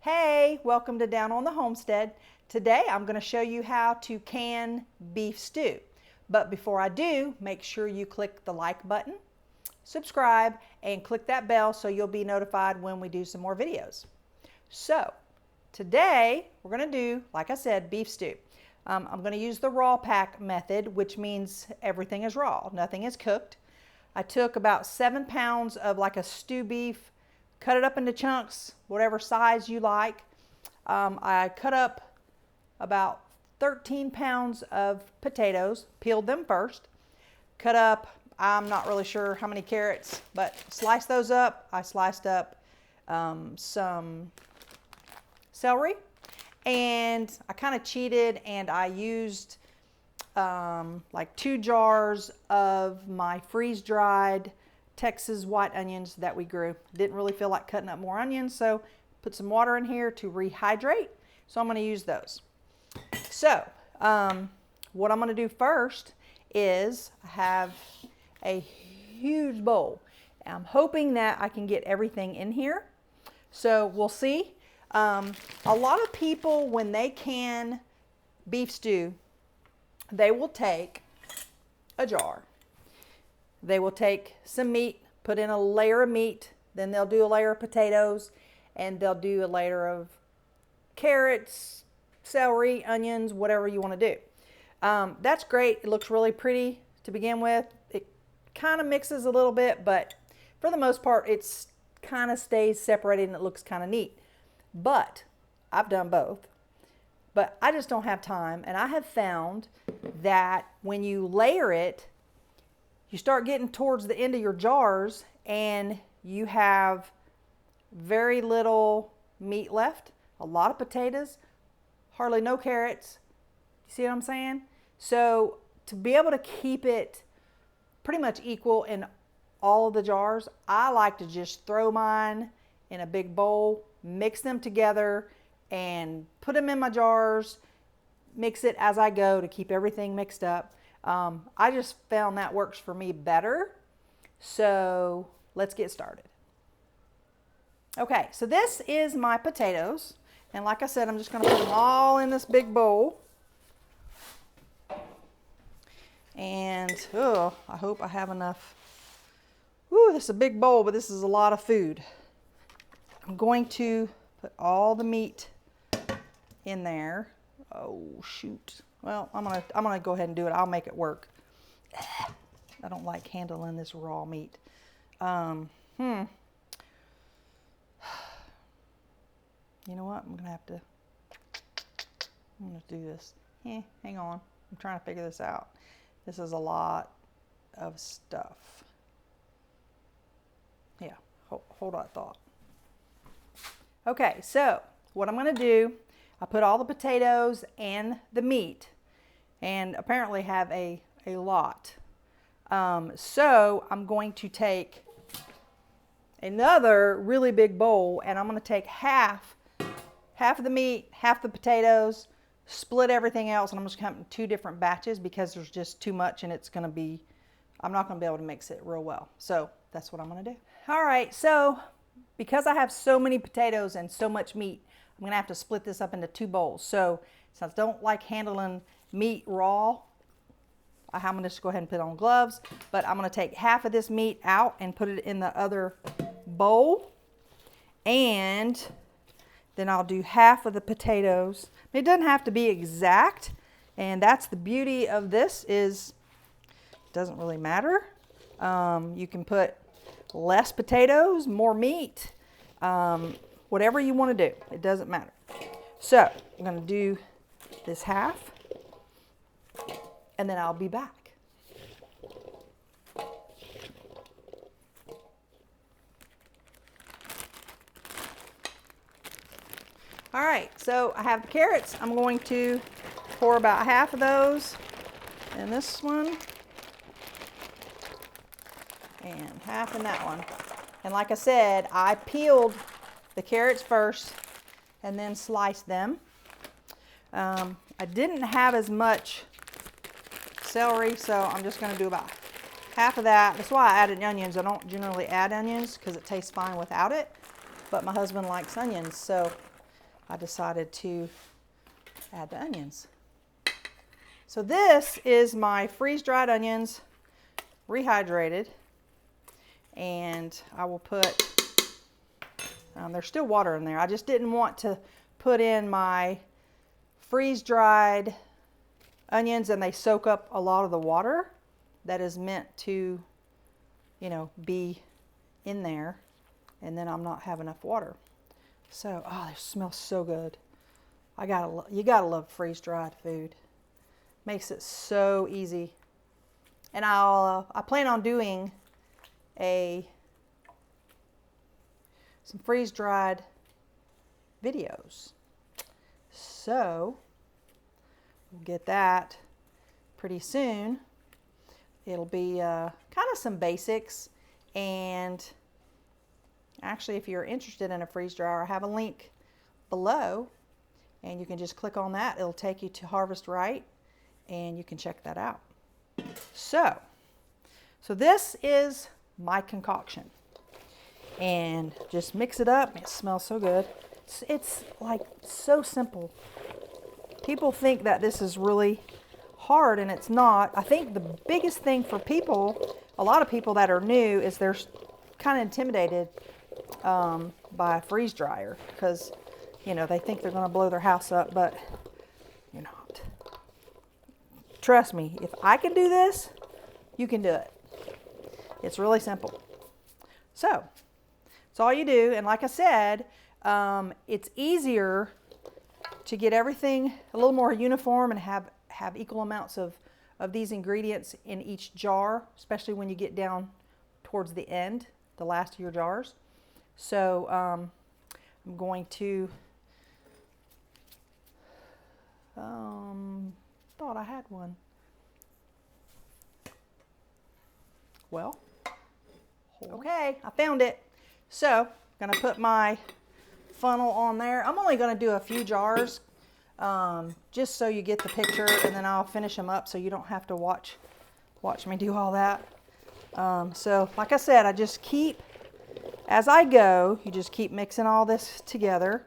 Hey, welcome to Down on the Homestead. Today I'm going to show you how to can beef stew. But before I do, make sure you click the like button, subscribe, and click that bell so you'll be notified when we do some more videos. So today we're going to do, like I said, beef stew. I'm going to use the raw pack method, which means everything is raw, nothing is cooked. I took about 7 pounds of like a stew beef, cut it up into chunks, whatever size you like. I cut up about 13 pounds of potatoes, peeled them first, cut up, I'm not really sure how many carrots, but sliced those up. I sliced up some celery, and I kind of cheated and I used like 2 jars of my freeze-dried Texas white onions that we grew. Didn't really feel like cutting up more onions, so put some water in here to rehydrate. So I'm going to use those. So what I'm going to do first is I have a huge bowl. I'm hoping that I can get everything in here. So we'll see. A lot of people, when they can beef stew, they will take a jar. They will take some meat, put in a layer of meat, then they'll do a layer of potatoes, and they'll do a layer of carrots, celery, onions, whatever you want to do. That's great. It looks really pretty to begin with. It kind of mixes a little bit, but for the most part, it's kind of stays separated and it looks kind of neat. But I've done both. But I just don't have time, and I have found that when you layer it, you start getting towards the end of your jars and you have very little meat left, a lot of potatoes, hardly no carrots. You see what I'm saying? So to be able to keep it pretty much equal in all of the jars, I like to just throw mine in a big bowl, mix them together, and put them in my jars, mix it as I go to keep everything mixed up. I just found that works for me better. So let's get started. Okay, so this is my potatoes. And like I said, I'm just going to put them all in this big bowl. And I hope I have enough. Ooh, this is a big bowl, but this is a lot of food. I'm going to put all the meat in there. Oh shoot. Well, I'm gonna go ahead and do it. I'll make it work. I don't like handling this raw meat. You know what? I'm gonna do this. Hang on. I'm trying to figure this out. This is a lot of stuff. Yeah, hold on thought. Okay, so what I'm gonna do, I put all the potatoes and the meat, and apparently have a lot. So I'm going to take another really big bowl, and I'm going to take half of the meat, half the potatoes, split everything else, and I'm just going to have 2 different batches because there's just too much, and it's going to be, I'm not going to be able to mix it real well. So that's what I'm going to do. All right, so because I have so many potatoes and so much meat, I'm going to have to split this up into 2 bowls. So since I don't like handling meat raw, I'm going to just go ahead and put on gloves. But I'm going to take half of this meat out and put it in the other bowl. And then I'll do half of the potatoes. It doesn't have to be exact. And that's the beauty of this, is it doesn't really matter. You can put less potatoes, more meat. Whatever you want to do, it doesn't matter. So I'm going to do this half, and then I'll be back. All right, so I have the carrots. I'm going to pour about half of those in this one, and half in that one. And like I said, I peeled the carrots first and then sliced them. I didn't have as much celery, so I'm just going to do about half of that. That's why I added onions. I don't generally add onions because it tastes fine without it, but my husband likes onions, so I decided to add the onions. So this is my freeze-dried onions, rehydrated, and I will put, there's still water in there. I just didn't want to put in my freeze-dried onions and they soak up a lot of the water that is meant to, you know, be in there, and then I'm not have enough water. So, oh, they smell so good. You gotta love freeze-dried food. Makes it so easy. And I plan on doing some freeze-dried videos. So we'll get that pretty soon. It'll be kind of some basics, and actually if you're interested in a freeze dryer, I have a link below and you can just click on that. It'll take you to Harvest Right and you can check that out. So this is my concoction, and just mix it up. It smells so good. It's like so simple. People think that this is really hard, and it's not. I think the biggest thing for people, a lot of people that are new, is they're kind of intimidated by a freeze dryer because, you know, they think they're going to blow their house up, but you're not. Trust me, if I can do this, you can do it. It's really simple. So it's all you do, and like I said, it's easier to get everything a little more uniform and have equal amounts of these ingredients in each jar, especially when you get down towards the end, the last of your jars. So I'm going to, thought I had one. Well, okay, I found it. So I'm gonna put my funnel on there. I'm only gonna do a few jars, just so you get the picture, and then I'll finish them up so you don't have to watch me do all that. So like I said, I just keep, as I go, you just keep mixing all this together.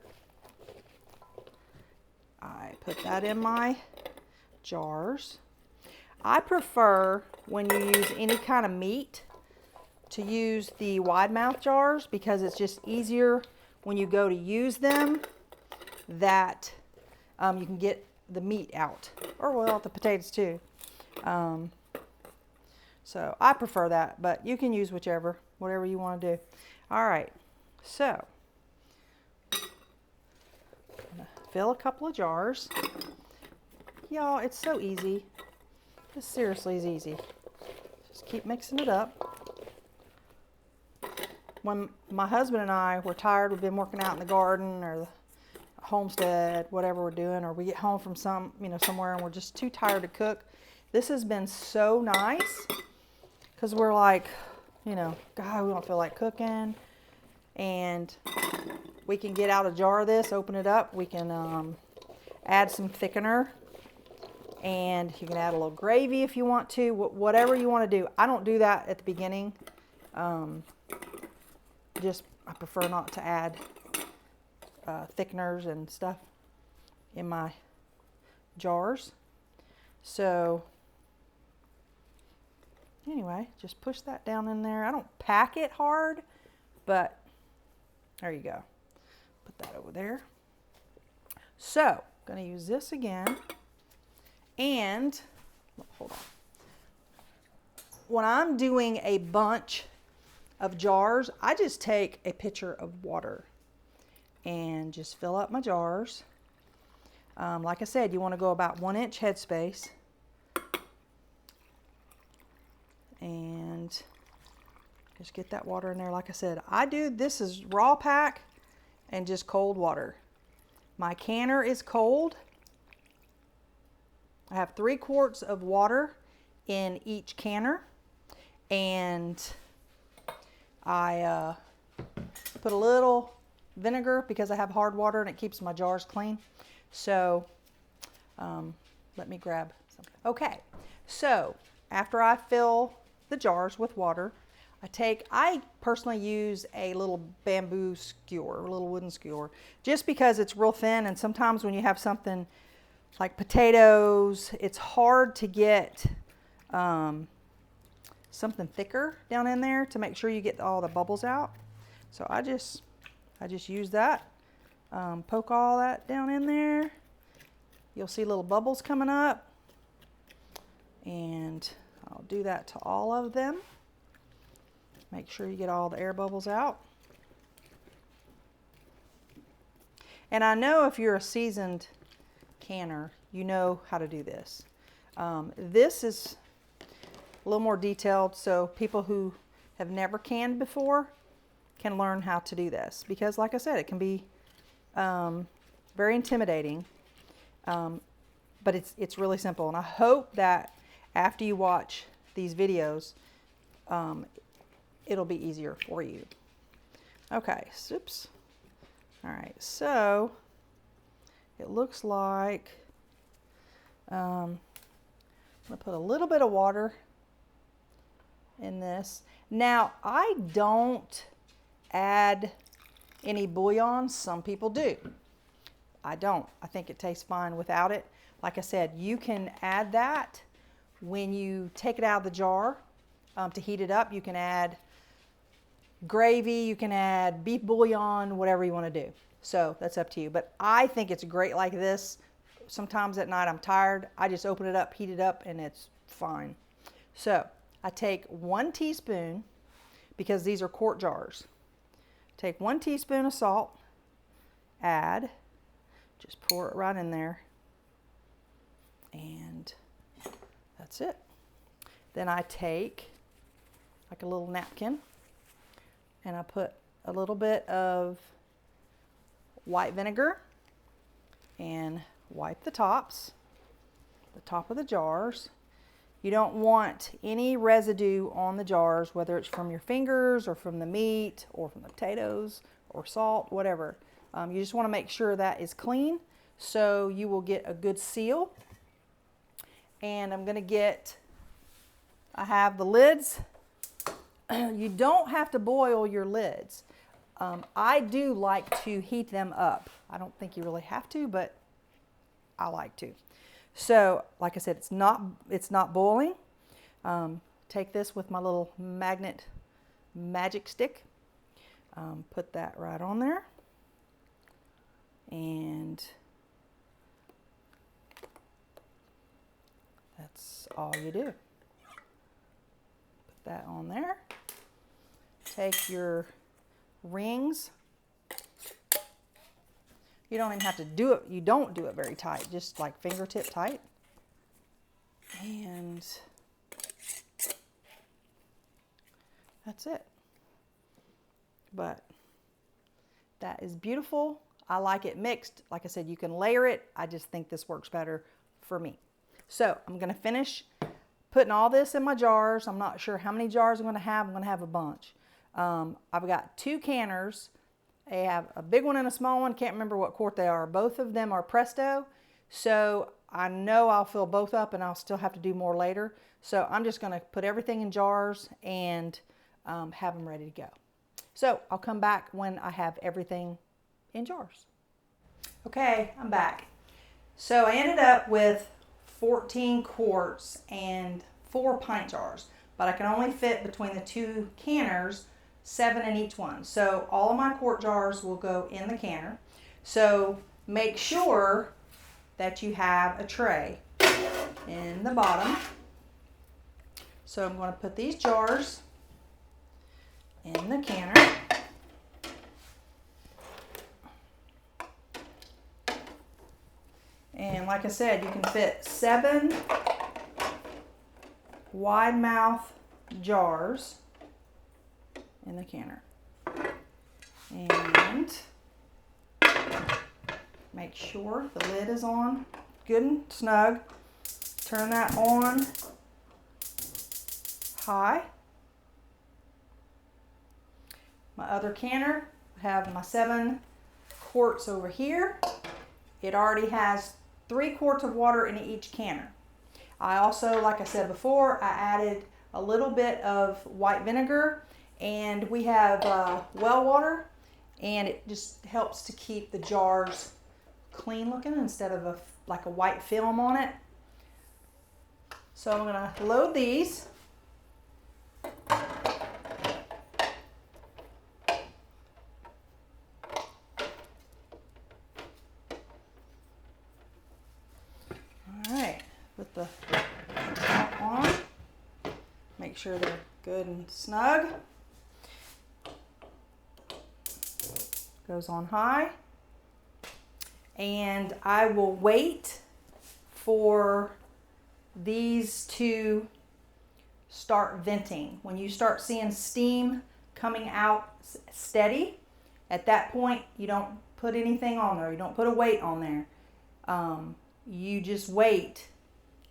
I put that in my jars. I prefer, when you use any kind of meat, to use the wide mouth jars because it's just easier when you go to use them that you can get the meat out, or well, the potatoes too. So I prefer that, but you can use whatever you want to do. All right, so I'm gonna fill a couple of jars. Y'all, it's so easy. This seriously is easy. Just keep mixing it up. When my husband and I were tired, we've been working out in the garden or the homestead, whatever we're doing, or we get home from somewhere and we're just too tired to cook. This has been so nice because we're like, God, we don't feel like cooking, and we can get out a jar of this, open it up, we can add some thickener, and you can add a little gravy if you want to, whatever you want to do. I don't do that at the beginning. I prefer not to add thickeners and stuff in my jars. So anyway, just push that down in there. I don't pack it hard, but there you go. Put that over there. So I'm going to use this again. And hold on. When I'm doing a bunch of jars, I just take a pitcher of water and just fill up my jars. Like I said, you want to go about 1 inch headspace. And just get that water in there. Like I said, this is raw pack and just cold water. My canner is cold. I have 3 quarts of water in each canner, and I put a little vinegar because I have hard water and it keeps my jars clean. So let me grab something. Okay, so after I fill the jars with water, I personally use a little bamboo skewer, a little wooden skewer, just because it's real thin, and sometimes when you have something like potatoes, it's hard to get something thicker down in there to make sure you get all the bubbles out. So I just use that, poke all that down in there. You'll see little bubbles coming up, and I'll do that to all of them. Make sure you get all the air bubbles out. And I know if you're a seasoned canner, you know how to do this. This is a little more detailed, so people who have never canned before can learn how to do this, because like I said, it can be very intimidating, but it's really simple. And I hope that after you watch these videos, it'll be easier for you. Okay, oops. All right, so it looks like I'm gonna put a little bit of water in this. Now, I don't add any bouillon. Some people do. I don't. I think it tastes fine without it. Like I said, you can add that when you take it out of the jar to heat it up. You can add gravy, you can add beef bouillon, whatever you want to do. So that's up to you. But I think it's great like this. Sometimes at night I'm tired. I just open it up, heat it up, and it's fine. So I take 1 teaspoon, because these are quart jars. Take 1 teaspoon of salt, add, just pour it right in there, and that's it. Then I take like a little napkin, and I put a little bit of white vinegar and wipe the top of the jars. You don't want any residue on the jars, whether it's from your fingers or from the meat or from the potatoes or salt, whatever. You just want to make sure that is clean, so you will get a good seal. And I'm going to get, I have the lids. You don't have to boil your lids. I do like to heat them up. I don't think you really have to, but I like to. So, like I said, it's not boiling. Take this with my little magnet magic stick. Put that right on there. And that's all you do. Put that on there. Take your rings. You don't even have to do it. You don't do it very tight, just like fingertip tight. And that's it. But that is beautiful. I like it mixed. Like I said, you can layer it. I just think this works better for me. So I'm going to finish putting all this in my jars. I'm not sure how many jars I'm going to have. I'm going to have a bunch. I've got 2 canners. They have a big one and a small one. Can't remember what quart they are. Both of them are Presto. So I know I'll fill both up, and I'll still have to do more later. So I'm just going to put everything in jars and have them ready to go. So I'll come back when I have everything in jars. Okay, I'm back. So I ended up with 14 quarts and 4 pint jars, but I can only fit between the 2 canners 7 in each one. So all of my quart jars will go in the canner. So make sure that you have a tray in the bottom. So I'm going to put these jars in the canner. And like I said, you can fit 7 wide mouth jars in the canner. And make sure the lid is on good and snug. Turn that on high. My other canner, I have my 7 quarts over here. It already has 3 quarts of water in each canner. I also, like I said before, I added a little bit of white vinegar, and we have well water, and it just helps to keep the jars clean looking instead of like a white film on it. So I'm gonna load these. Alright, put the top on. Make sure they're good and snug. Goes on high. And I will wait for these to start venting. When you start seeing steam coming out steady, at that point you don't put anything on there. You don't put a weight on there. You just wait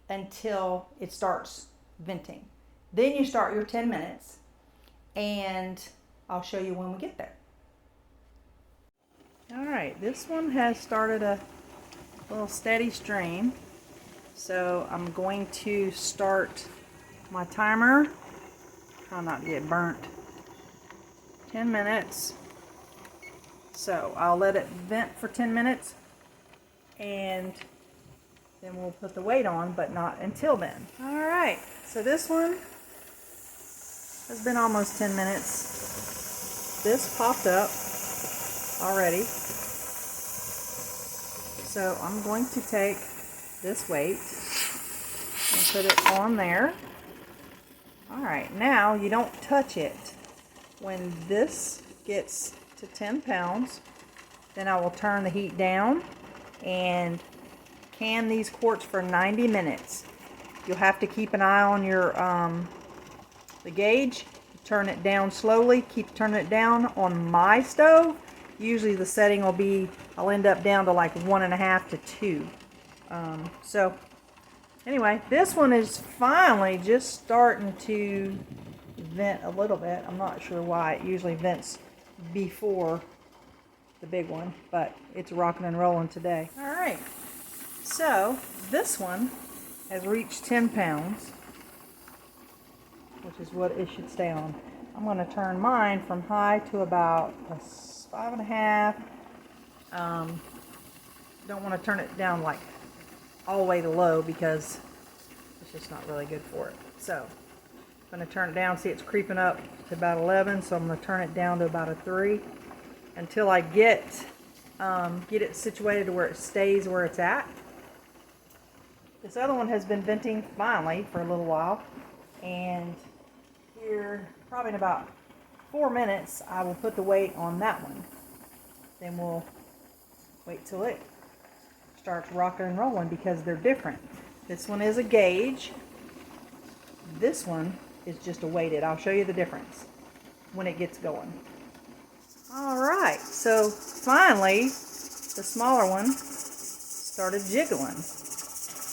until it starts venting. Then you start your 10 minutes, and I'll show you when we get there. All right, this one has started a little steady stream. So I'm going to start my timer. Try not to get burnt. 10 minutes. So I'll let it vent for 10 minutes, and then we'll put the weight on, but not until then. All right, so this one has been almost 10 minutes. This popped up already. So I'm going to take this weight and put it on there. All right, now you don't touch it. When this gets to 10 pounds, then I will turn the heat down and can these quarts for 90 minutes. You'll have to keep an eye on your the gauge. Turn it down slowly. Keep turning it down. On my stove, usually the setting will be, I'll end up down to like 1.5 to 2. So anyway, this one is finally just starting to vent a little bit. I'm not sure why. It usually vents before the big one, but it's rocking and rolling today. All right, so this one has reached 10 pounds, which is what it should stay on. I'm going to turn mine from high to about a 5.5. Don't want to turn it down like all the way to low because it's just not really good for it. So I'm going to turn it down. See, it's creeping up to about 11, so I'm going to turn it down to about a 3 until I get it situated to where it stays where it's at. This other one has been venting finally for a little while, and here probably in about 4 minutes I will put the weight on that one. Then we'll wait till it starts rocking and rolling because they're different. This one is a gauge. This one is just a weighted. I'll show you the difference when it gets going. Alright, so finally the smaller one started jiggling.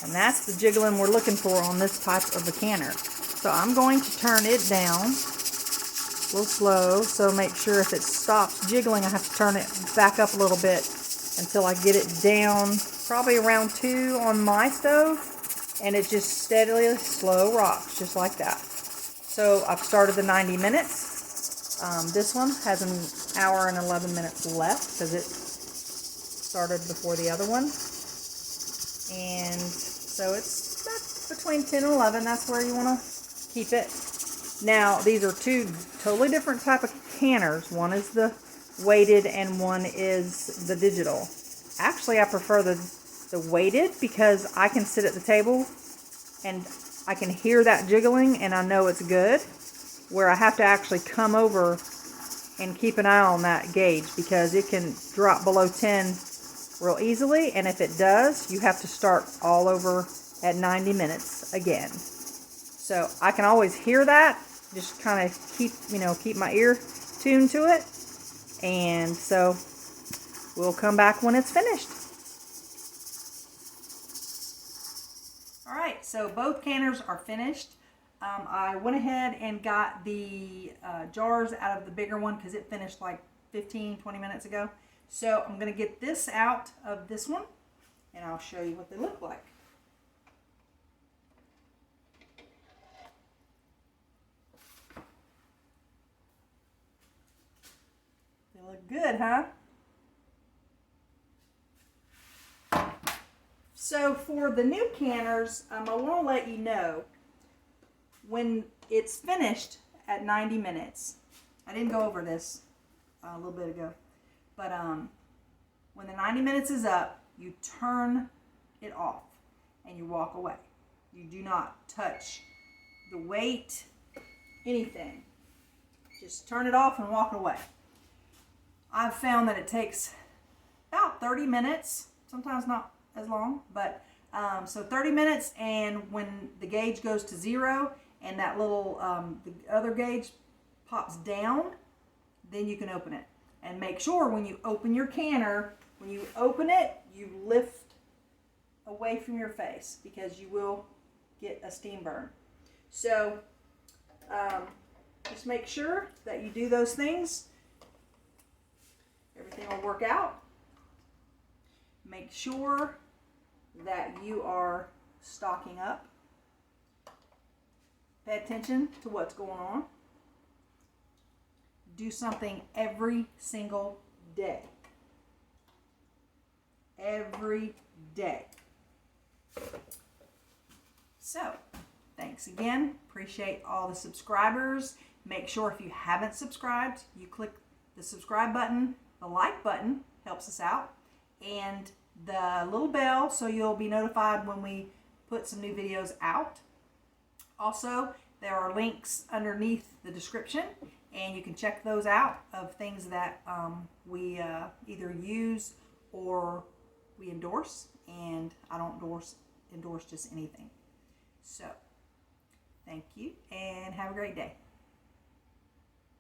And that's the jiggling we're looking for on this type of a canner. So I'm going to turn it down a little slow, so make sure if it stops jiggling I have to turn it back up a little bit until I get it down probably around 2 on my stove, and it just steadily slow rocks just like that. So I've started the 90 minutes. This one has an hour and 11 minutes left because it started before the other one. And so that's between 10 and 11. That's where you want to keep it. Now, these are two totally different type of canners. One is the weighted and one is the digital. Actually, I prefer the weighted because I can sit at the table and I can hear that jiggling and I know it's good. Where I have to actually come over and keep an eye on that gauge because it can drop below 10 real easily, and if it does, you have to start all over at 90 minutes again. So I can always hear that, just kind of keep my ear tuned to it, and so we'll come back when it's finished. Alright, so both canners are finished. I went ahead and got the jars out of the bigger one because it finished like 15-20 minutes ago. So I'm going to get this out of this one and I'll show you what they look like. Good, huh? So for the new canners, I want to let you know when it's finished at 90 minutes. I didn't go over this a little bit ago, but when the 90 minutes is up, you turn it off and you walk away. You do not touch the weight, anything. Just turn it off and walk away. I've found that it takes about 30 minutes, sometimes not as long, but so 30 minutes, and when the gauge goes to 0 and that little the other gauge pops down, then you can open it. And make sure when you open your canner, when you open it, you lift away from your face because you will get a steam burn. So just make sure that you do those things. Everything will work out. Make sure that you are stocking up. Pay attention to what's going on. Do something every single day. Every day. So, thanks again. Appreciate all the subscribers. Make sure if you haven't subscribed, you click the subscribe button. The like button helps us out. And the little bell so you'll be notified when we put some new videos out. Also, there are links underneath the description, and you can check those out of things that we either use or we endorse, and I don't endorse just anything. So, thank you and have a great day.